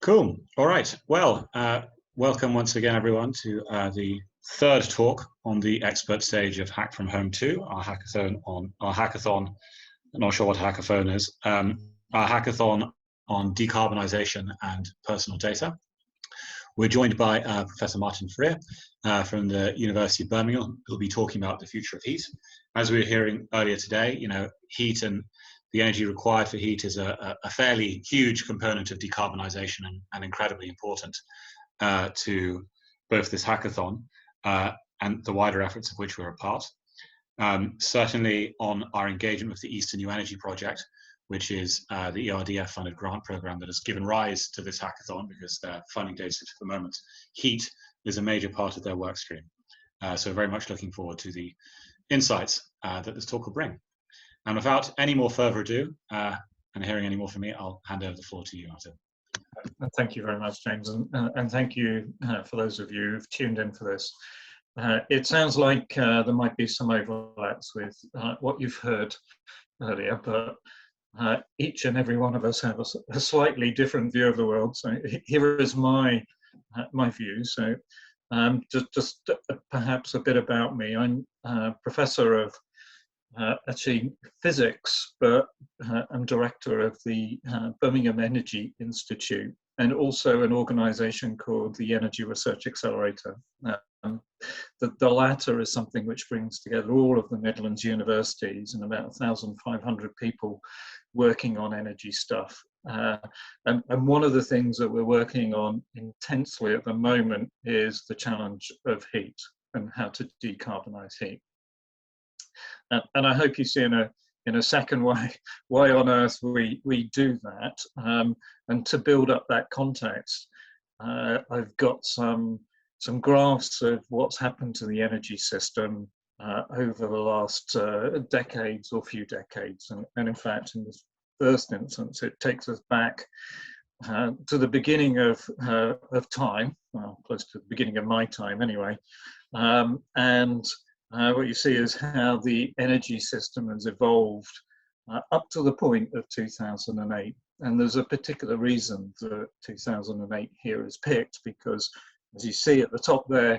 Cool. All right. Well, welcome once again, everyone, to the third talk on the expert stage of Hack from Home 2, our hackathon. I'm not sure what a hackathon is. Our hackathon on decarbonisation and personal data. We're joined by Professor Martin Freer from the University of Birmingham, who'll be talking about the future of heat. As we were hearing earlier today, heat and the energy required for heat is a fairly huge component of decarbonisation and incredibly important to both this hackathon and the wider efforts of which we're a part. Certainly on our engagement with the Eastern New Energy Project, which is the ERDF funded grant program that has given rise to this hackathon because their funding data at the moment, heat is a major part of their work stream. So very much looking forward to the insights that this talk will bring. And without any more further ado, and hearing any more from me, I'll hand over the floor to you, Martin. Thank you very much, James, and thank you for those of you who've tuned in for this. It sounds like there might be some overlaps with what you've heard earlier, but each and every one of us have a slightly different view of the world. So here is my view. So just perhaps a bit about me. I'm a professor of actually physics, but I'm director of the Birmingham Energy Institute and also an organization called the Energy Research Accelerator. The latter is something which brings together all of the Midlands universities and about 1,500 people working on energy stuff. And one of the things that we're working on intensely at the moment is the challenge of heat and how to decarbonize heat. And I hope you see in a second why on earth we do that. And to build up that context, I've got some graphs of what's happened to the energy system over the last decades or few decades. And in fact, in this first instance, it takes us back to the beginning of time, well, close to the beginning of my time anyway. What you see is how the energy system has evolved up to the point of 2008. And there's a particular reason that 2008 here is picked, because as you see at the top there,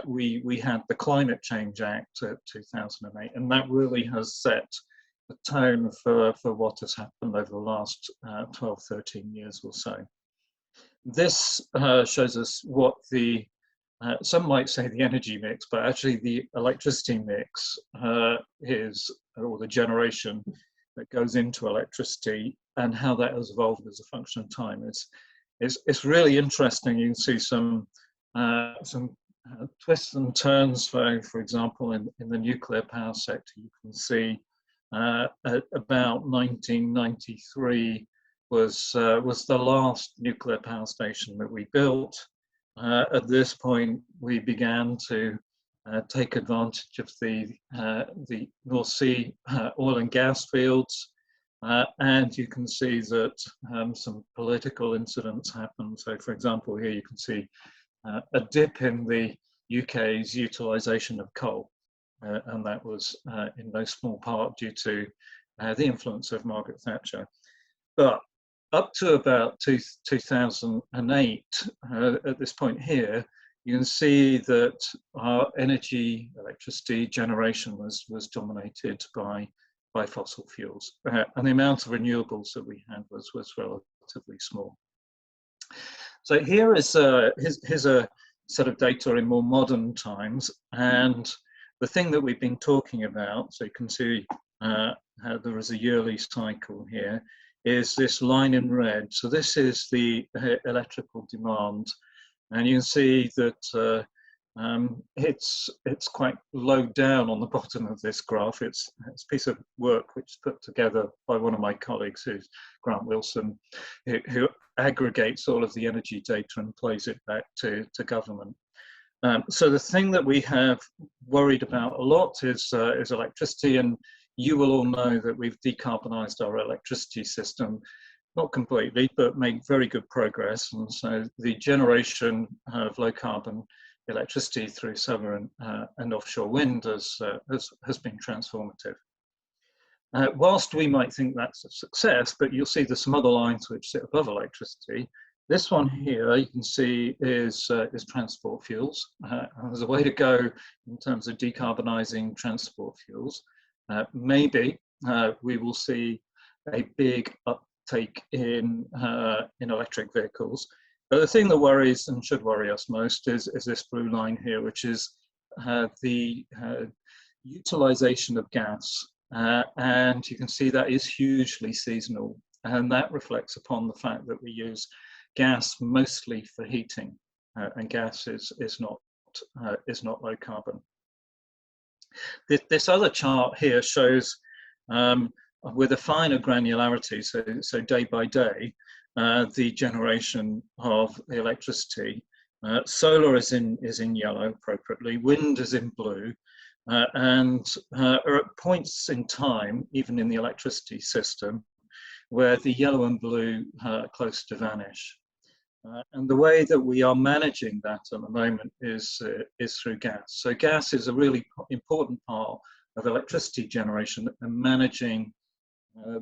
we had the Climate Change Act at 2008, and that really has set the tone for what has happened over the last 12, 13 years or so. This shows us what some might say the energy mix, but actually the electricity mix is, or the generation that goes into electricity, and how that has evolved as a function of time. It's really interesting. You can see some twists and turns. For example, in the nuclear power sector, you can see at about 1993 was the last nuclear power station that we built. At this point, we began to take advantage of the North Sea oil and gas fields, and you can see that some political incidents happened. So, for example, here you can see a dip in the UK's utilisation of coal, and that was in no small part due to the influence of Margaret Thatcher. But up to about 2008, at this point here, you can see that our electricity generation was dominated by fossil fuels, and the amount of renewables that we had was relatively small. So here's a set of data in more modern times, and the thing that we've been talking about, so you can see how there is a yearly cycle here, is this line in red. So this is the electrical demand, and you can see that it's quite low down on the bottom of this graph. It's a piece of work which is put together by one of my colleagues, who's Grant Wilson, who aggregates all of the energy data and plays it back to government. So the thing that we have worried about a lot is electricity, and you will all know that we've decarbonised our electricity system, not completely, but made very good progress. And so the generation of low carbon electricity through solar and offshore wind has been transformative. Whilst we might think that's a success, but you'll see there's some other lines which sit above electricity, This one here, you can see, is transport fuels. There's a way to go in terms of decarbonising transport fuels. Maybe we will see a big uptake in electric vehicles. But the thing that worries and should worry us most is this blue line here, which is the utilisation of gas. And you can see that is hugely seasonal. And that reflects upon the fact that we use gas mostly for heating, and gas is not low carbon. This other chart here shows with a finer granularity, so day by day, the generation of electricity. Solar is in yellow appropriately, wind is in blue, and are at points in time, even in the electricity system, where the yellow and blue are close to vanish. And the way that we are managing that at the moment is through gas. So gas is a really important part of electricity generation and managing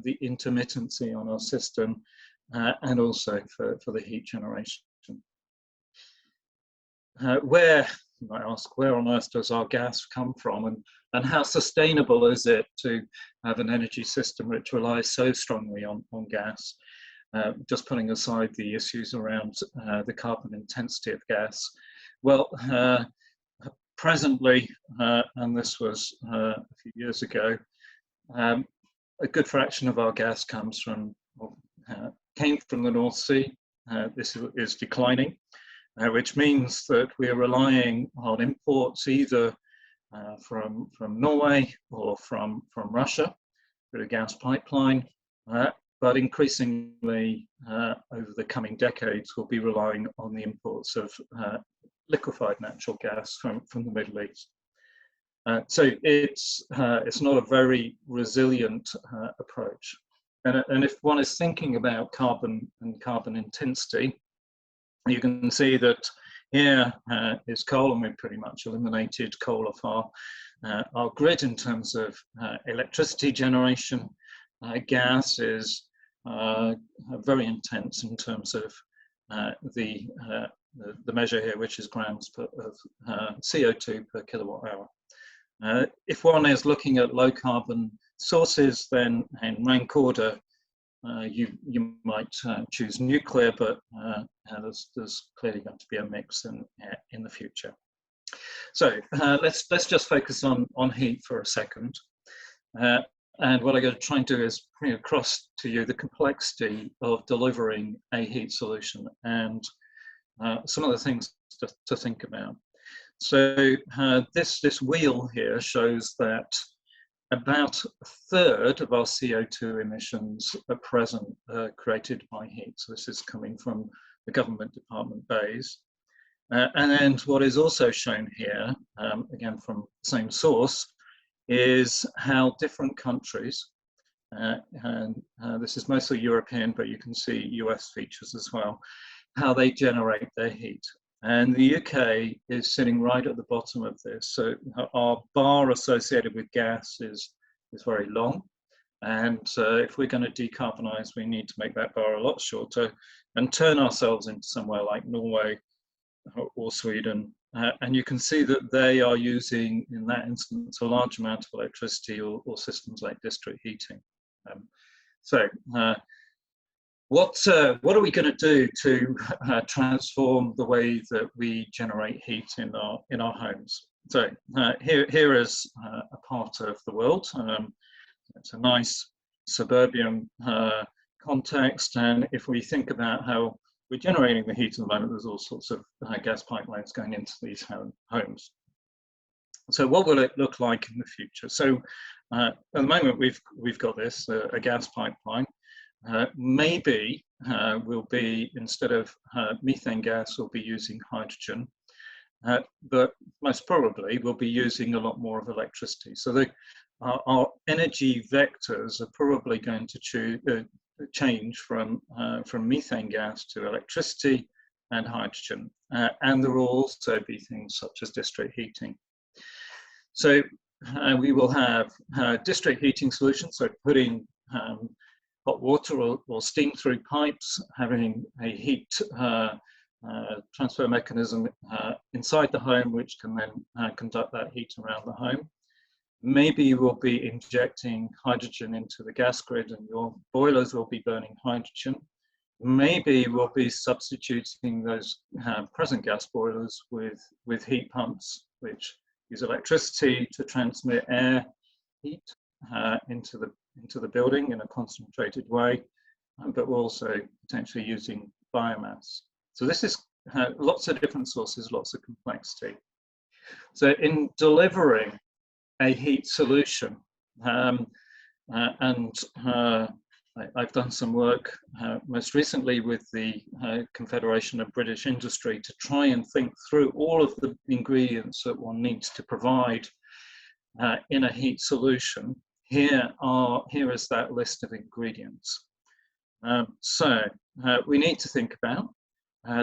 the intermittency on our system, and also for the heat generation. Where, you might ask, where on earth does our gas come from, and how sustainable is it to have an energy system which relies so strongly on gas? Just putting aside the issues around the carbon intensity of gas. Well, presently, and this was a few years ago, a good fraction of our gas came from the North Sea. This is declining, which means that we are relying on imports either from Norway or from Russia through a gas pipeline. But increasingly, over the coming decades, we'll be relying on the imports of liquefied natural gas from the Middle East. So it's not a very resilient approach. And if one is thinking about carbon and carbon intensity, you can see that here is coal, and we've pretty much eliminated coal off our grid in terms of electricity generation. Gas is very intense in terms of the measure here, which is grams of CO2 per kilowatt hour. If one is looking at low carbon sources, then in rank order, you might choose nuclear, but there's clearly going to be a mix in the future. So let's just focus on heat for a second. And what I'm going to try and do is bring across to you the complexity of delivering a heat solution and some of the things to think about. So this wheel here shows that about a third of our CO2 emissions at present are created by heat. So this is coming from the government department BEIS. And then what is also shown here, again from the same source, is how different countries, and this is mostly European, but you can see US features as well, how they generate their heat. And the UK is sitting right at the bottom of this. So our bar associated with gas is very long. And if we're going to decarbonize, we need to make that bar a lot shorter and turn ourselves into somewhere like Norway or Sweden. And you can see that they are using, in that instance, a large amount of electricity or systems like district heating. What are we going to do to transform the way that we generate heat in our homes? So here is a part of the world. It's a nice suburban context, and if we think about how we're generating the heat at the moment, there's all sorts of gas pipelines going into these homes. So what will it look like in the future? So at the moment we've got this, a gas pipeline. Maybe we'll be, instead of methane gas, we'll be using hydrogen, but most probably we'll be using a lot more of electricity. So our energy vectors are probably going to change from methane gas to electricity and hydrogen, and there will also be things such as district heating. So we will have district heating solutions, so putting hot water or steam through pipes, having a heat transfer mechanism inside the home, which can then conduct that heat around the home. Maybe you will be injecting hydrogen into the gas grid and your boilers will be burning hydrogen. Maybe we'll be substituting those present gas boilers with heat pumps, which use electricity to transmit air heat into the building in a concentrated way, but we're also potentially using biomass. So this is lots of different sources, lots of complexity. So in delivering a heat solution, I've done some work most recently with the Confederation of British Industry to try and think through all of the ingredients that one needs to provide in a heat solution. Here is that list of ingredients. So we need to think about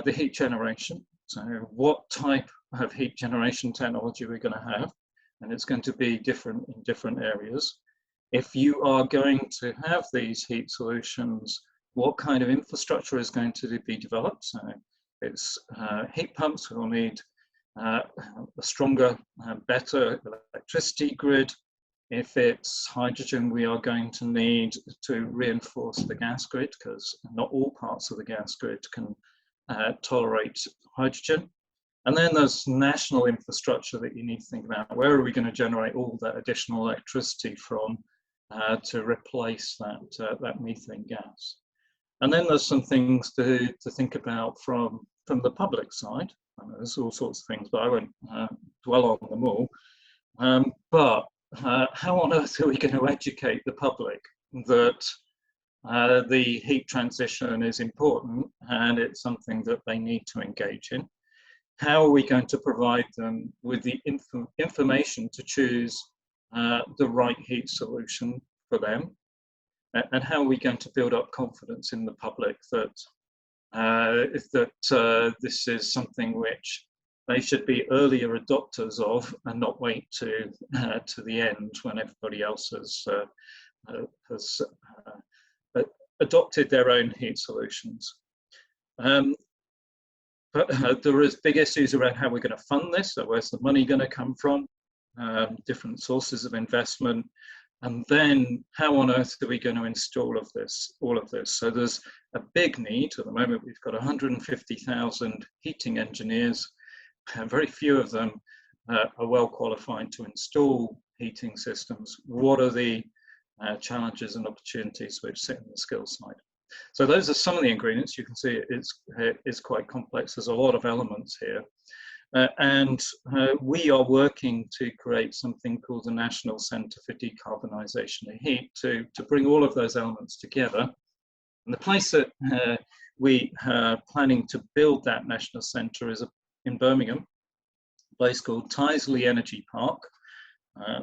the heat generation. So what type of heat generation technology we're going to have, and it's going to be different in different areas. If you are going to have these heat solutions, what kind of infrastructure is going to be developed? So it's heat pumps, we'll need a stronger, better electricity grid. If it's hydrogen, we are going to need to reinforce the gas grid because not all parts of the gas grid can tolerate hydrogen. And then there's national infrastructure that you need to think about. Where are we going to generate all that additional electricity from to replace that methane gas? And then there's some things to think about from the public side. I know there's all sorts of things, but I won't dwell on them all. But how on earth are we going to educate the public that the heat transition is important and it's something that they need to engage in? How are we going to provide them with the information to choose the right heat solution for them? And how are we going to build up confidence in the public that this is something which they should be earlier adopters of and not wait to the end when everybody else has adopted their own heat solutions. But there is big issues around how we're going to fund this. So where's the money going to come from? Different sources of investment. And then how on earth are we going to install all of this? So there's a big need. At the moment, we've got 150,000 heating engineers. Very few of them are well qualified to install heating systems. What are the challenges and opportunities which sit in the skills side? So those are some of the ingredients. You can see it's quite complex. There's a lot of elements here. And we are working to create something called the National Centre for Decarbonisation of Heat to bring all of those elements together. And the place that we are planning to build that national centre is in Birmingham, a place called Tyseley Energy Park.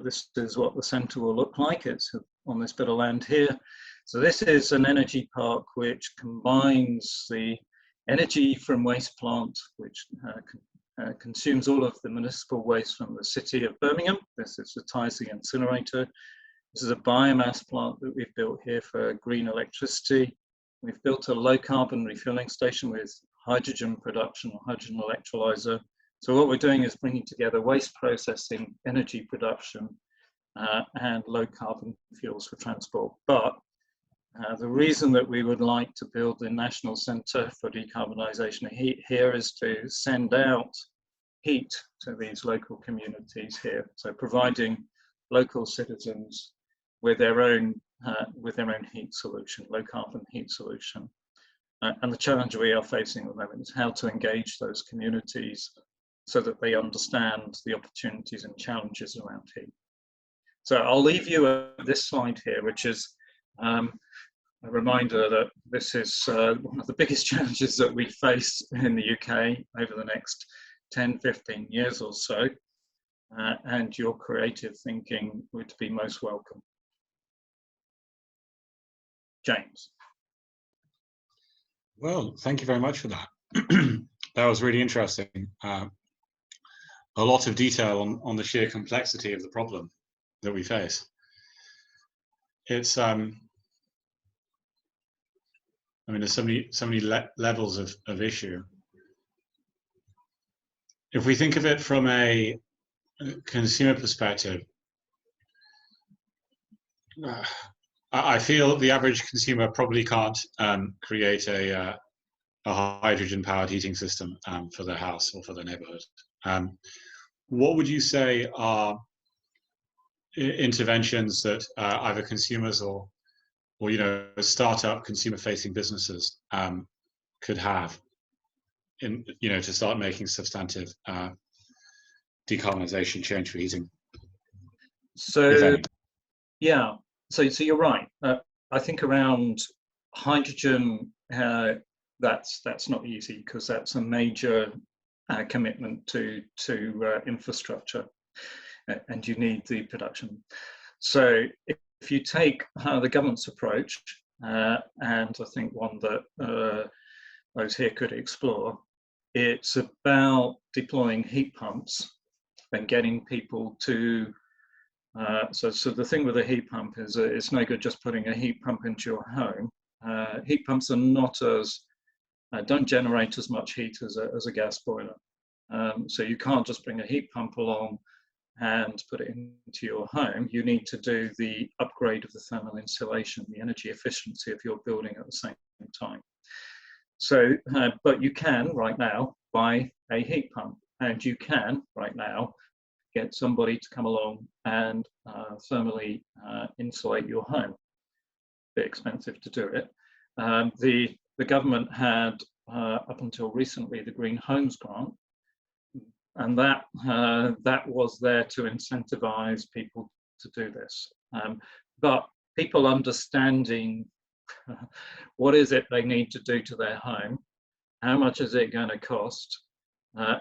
This is what the centre will look like. It's on this bit of land here. So this is an energy park which combines the energy from waste plant, which consumes all of the municipal waste from the city of Birmingham. This is the Tyseley incinerator. This is a biomass plant that we've built here for green electricity. We've built a low carbon refueling station with hydrogen production, hydrogen electrolyzer. So what we're doing is bringing together waste processing, energy production, and low carbon fuels for transport. But the reason that we would like to build the National Centre for Decarbonisation of Heat here is to send out heat to these local communities here. So providing local citizens with their own heat solution, low carbon heat solution. And the challenge we are facing at the moment is how to engage those communities so that they understand the opportunities and challenges around heat. So I'll leave you at this slide here, which is a reminder that this is one of the biggest challenges that we face in the UK over the next 10, 15 years or so, and your creative thinking would be most welcome. James. Well, thank you very much for that. That was really interesting. A lot of detail on the sheer complexity of the problem that we face. It's I mean, there's so many levels of issue. If we think of it from a consumer perspective, I feel the average consumer probably can't create a hydrogen-powered heating system for their house or for their neighborhood. What would you say are interventions that either consumers or startup consumer-facing businesses could have to start making substantive decarbonization change for heating, if So any? yeah, so you're right. I think around hydrogen, that's not easy because that's a major commitment to infrastructure, and you need the production. So if you take the government's approach, and I think one that those here could explore, it's about deploying heat pumps and getting people to so the thing with a heat pump is it's no good just putting a heat pump into your home. Heat pumps are not as don't generate as much heat as a gas boiler. So you can't just bring a heat pump along and put it into your home. You need to do the upgrade of the thermal insulation, the energy efficiency of your building at the same time. So, but you can right now buy a heat pump, and you can right now get somebody to come along and thermally insulate your home. Bit expensive to do it. The government had up until recently the Green Homes Grant, and that was there to incentivize people to do this. But people understanding what is it they need to do to their home, how much is it going to cost,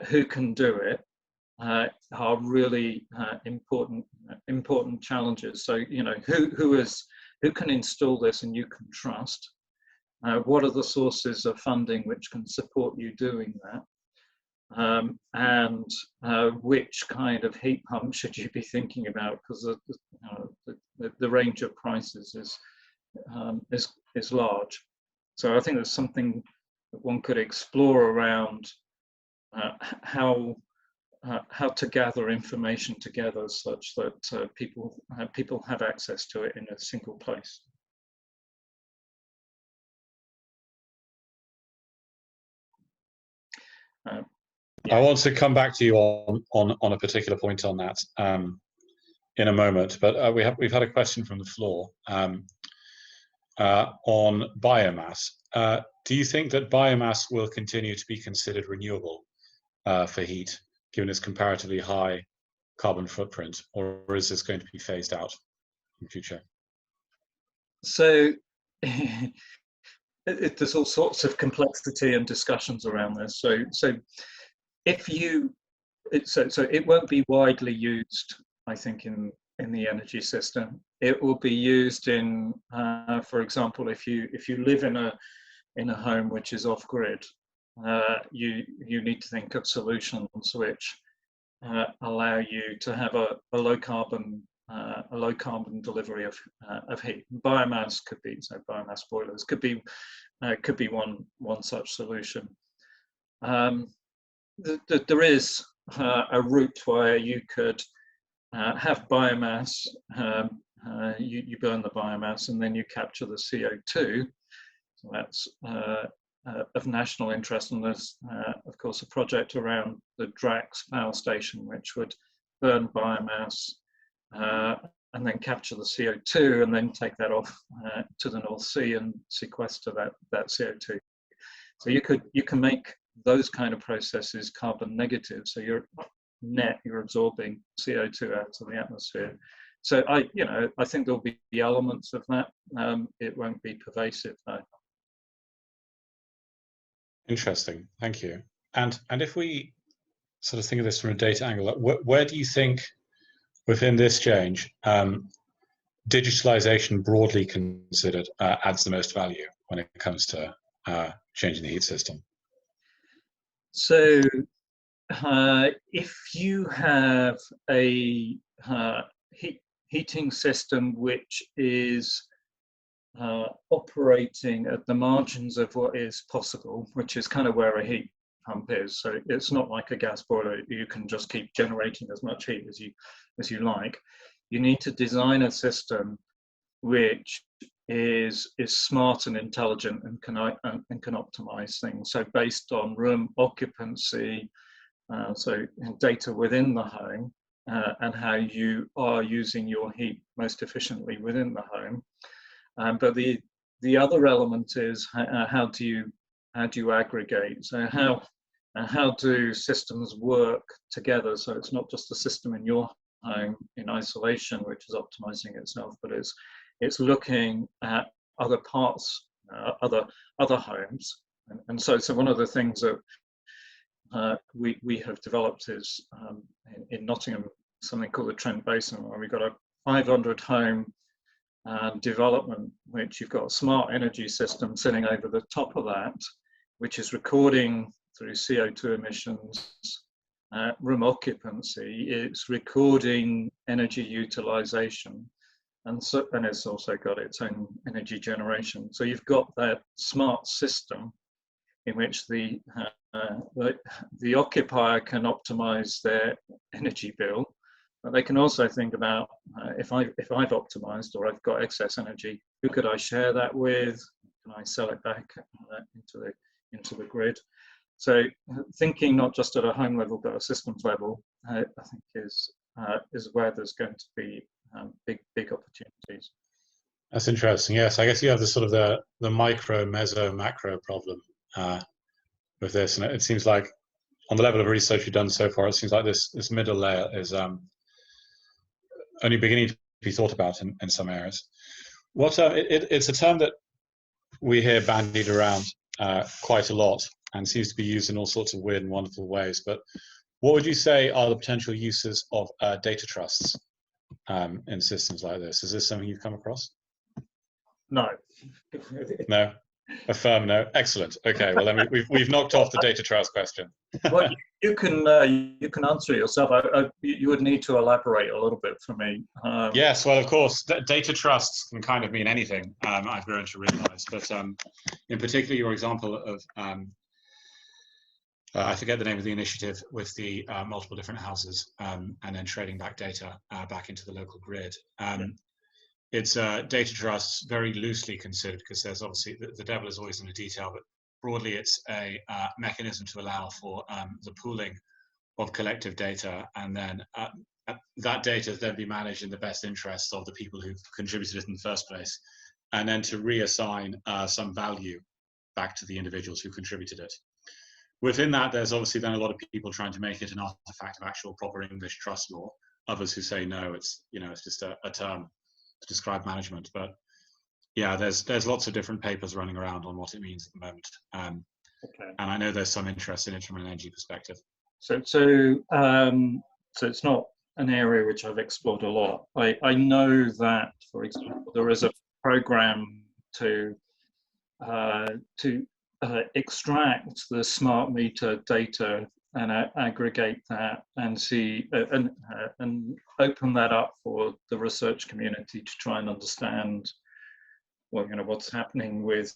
who can do it, are really important challenges. So who can install this and you can trust. What are the sources of funding which can support you doing that? And which kind of heat pump should you be thinking about? Because the range of prices is large. So I think there's something that one could explore around how to gather information together such that people have access to it in a single place. I want to come back to you on a particular point on that in a moment, but we've had a question from the floor on biomass. Do you think that biomass will continue to be considered renewable for heat, given its comparatively high carbon footprint, or is this going to be phased out in future? So there's all sorts of complexity and discussions around this. So if you, so it won't be widely used, I think, in the energy system. It will be used in, for example, if you live in a home which is off grid, you need to think of solutions which allow you to have a low carbon delivery of heat. Biomass could be, so biomass boilers could be one such solution. There is a route where you could have biomass, you burn the biomass and then you capture the CO2. So that's of national interest, and there's of course a project around the Drax power station which would burn biomass and then capture the CO2 and then take that off to the North Sea and sequester that CO2. So you can make those kind of processes carbon negative. So you're absorbing CO2 out of the atmosphere. So I think there'll be elements of that. It won't be pervasive though. Interesting, thank you. And if we sort of think of this from a data angle, where do you think within this change, digitalization broadly considered adds the most value when it comes to changing the heat system? So if you have a heating system which is operating at the margins of what is possible, which is kind of where a heat pump is. So it's not like a gas boiler. You can just keep generating as much heat as you like. You need to design a system which is smart and intelligent and can optimize things. So based on room occupancy, so data within the home, and how you are using your heat most efficiently within the home. But the other element is how do you aggregate? So how do systems work together? So it's not just a system in your home in isolation which is optimizing itself, but it's looking at other parts, other homes. And so one of the things that we have developed is in Nottingham, something called the Trent Basin, where we've got a 500 home development, which you've got a smart energy system sitting over the top of that, which is recording through CO2 emissions, room occupancy, it's recording energy utilization, and it's also got its own energy generation. So you've got that smart system in which the occupier can optimize their energy bill, but they can also think about if I've optimized or I've got excess energy, who could I share that with? Can I sell it back into the grid? So thinking not just at a home level but a systems level, I think is where there's going to be big opportunities. That's interesting. Yes, I guess you have the sort of the micro, meso, macro problem with this, and it seems like on the level of research you've done so far, it seems like this middle layer is only beginning to be thought about in some areas. It's a term that we hear bandied around quite a lot and seems to be used in all sorts of weird and wonderful ways. But what would you say are the potential uses of data trusts in systems like this? Is this something you've come across? No. No. A firm no. Excellent. Okay. Well, then we've knocked off the data trust question. Well, you can answer it yourself. You would need to elaborate a little bit for me. Yes. Well, of course, data trusts can kind of mean anything. I've grown to realise, but in particular, your example of I forget the name of the initiative with the multiple different houses and then trading back data back into the local grid. It's data trusts very loosely considered because there's obviously the devil is always in the detail, but broadly it's a mechanism to allow for the pooling of collective data, and then that data then be managed in the best interests of the people who've contributed it in the first place, and then to reassign some value back to the individuals who contributed it. Within that, there's obviously then a lot of people trying to make it an artifact of actual proper English trust law. Others who say no, it's just a term to describe management. But yeah, there's lots of different papers running around on what it means at the moment. And I know there's some interest in it from an energy perspective. So it's not an area which I've explored a lot. I know that, for example, there is a program to extract the smart meter data and aggregate that and see and open that up for the research community to try and understand what's happening with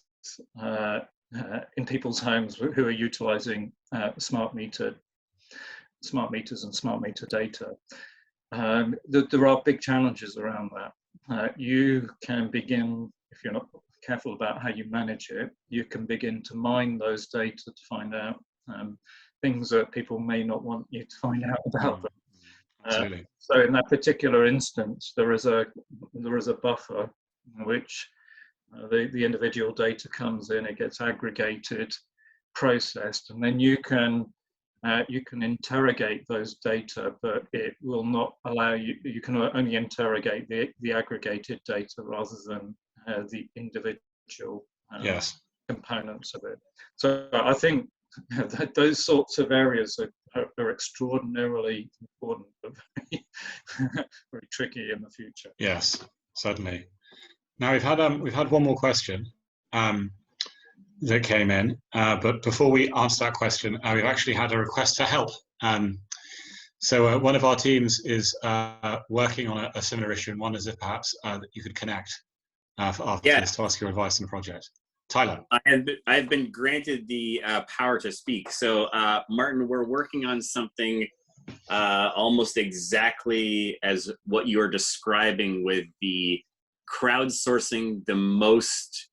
in people's homes who are utilizing smart meters and smart meter data. There are big challenges around that. You can begin, if you're not careful about how you manage it, you can begin to mine those data to find out things that people may not want you to find out about them. So in that particular instance, there is a buffer in which the individual data comes in, it gets aggregated, processed, and then you can interrogate those data, but it will not allow you can only interrogate the aggregated data rather than the individual components of it. So I think those sorts of areas are extraordinarily important, but very tricky in the future. Yes, certainly. Now we've had one more question that came in, but before we answer that question, we've actually had a request for help. So one of our teams is working on a similar issue and wonders if perhaps that you could connect after Yeah, this to ask your advice on the project. Tyler. I've been granted the power to speak. So, Martin, we're working on something almost exactly as what you're describing, with the crowdsourcing the most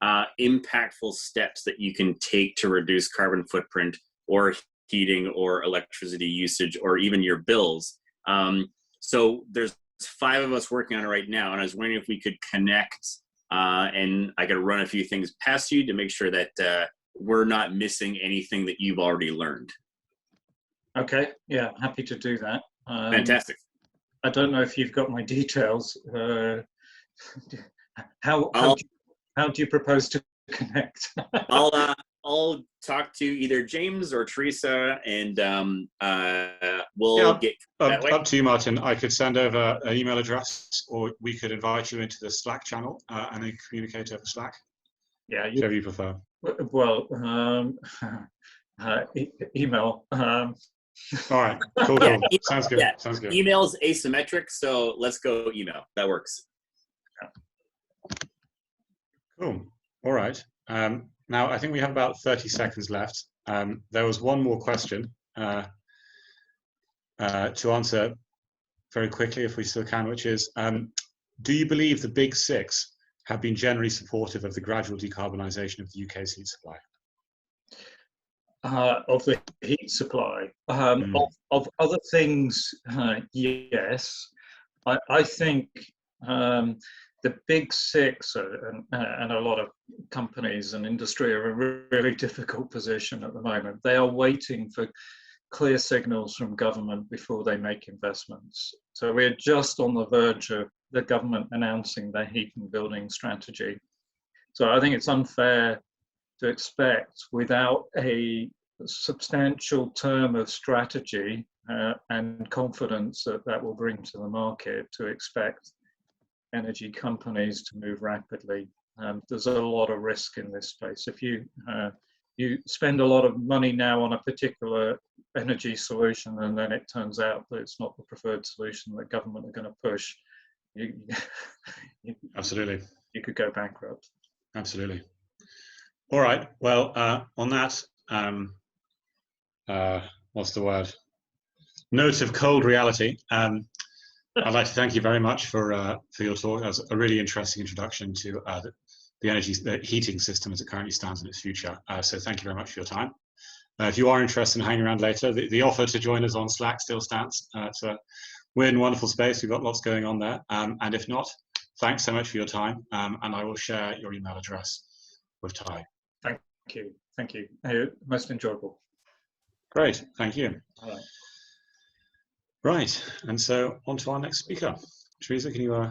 impactful steps that you can take to reduce carbon footprint or heating or electricity usage or even your bills. So there's 5 of us working on it right now, and I was wondering if we could connect and I could run a few things past you to make sure that we're not missing anything that you've already learned. Okay, yeah, happy to do that. Fantastic. I don't know if you've got my details. How do you propose to connect? I'll talk to either James or Teresa, and we'll get that way. Up to you, Martin. I could send over an email address, or we could invite you into the Slack channel and then communicate over Slack. Yeah, whichever you prefer. Well, email. All right, cool. Yeah, sounds good. Yeah. Sounds good. Email's asymmetric, so let's go email. That works. Cool. All right. Now, I think we have about 30 seconds left. There was one more question to answer very quickly, if we still can, which is, do you believe the Big Six have been generally supportive of the gradual decarbonisation of the UK's heat supply? Of the heat supply. Of other things, yes. I think the Big Six and a lot of companies and industry are in a really difficult position at the moment. They are waiting for clear signals from government before they make investments. So we're just on the verge of the government announcing their heat and building strategy. So I think it's unfair to expect, without a substantial term of strategy and confidence that will bring to the market, to expect energy companies to move rapidly. There's a lot of risk in this space. If you spend a lot of money now on a particular energy solution, and then it turns out that it's not the preferred solution that government are going to push, Absolutely. You could go bankrupt. Absolutely. All right. Well, on that, what's the word? Note of cold reality. I'd like to thank you very much for your talk. That was a really interesting introduction to the heating system as it currently stands in its future. So thank you very much for your time. If you are interested in hanging around later, the offer to join us on Slack still stands. It's a weird and wonderful space. We've got lots going on there. And if not, thanks so much for your time. And I will share your email address with Ty. Thank you. Thank you. Most enjoyable. Great. Thank you. All right. Right. And so on to our next speaker. Teresa, can you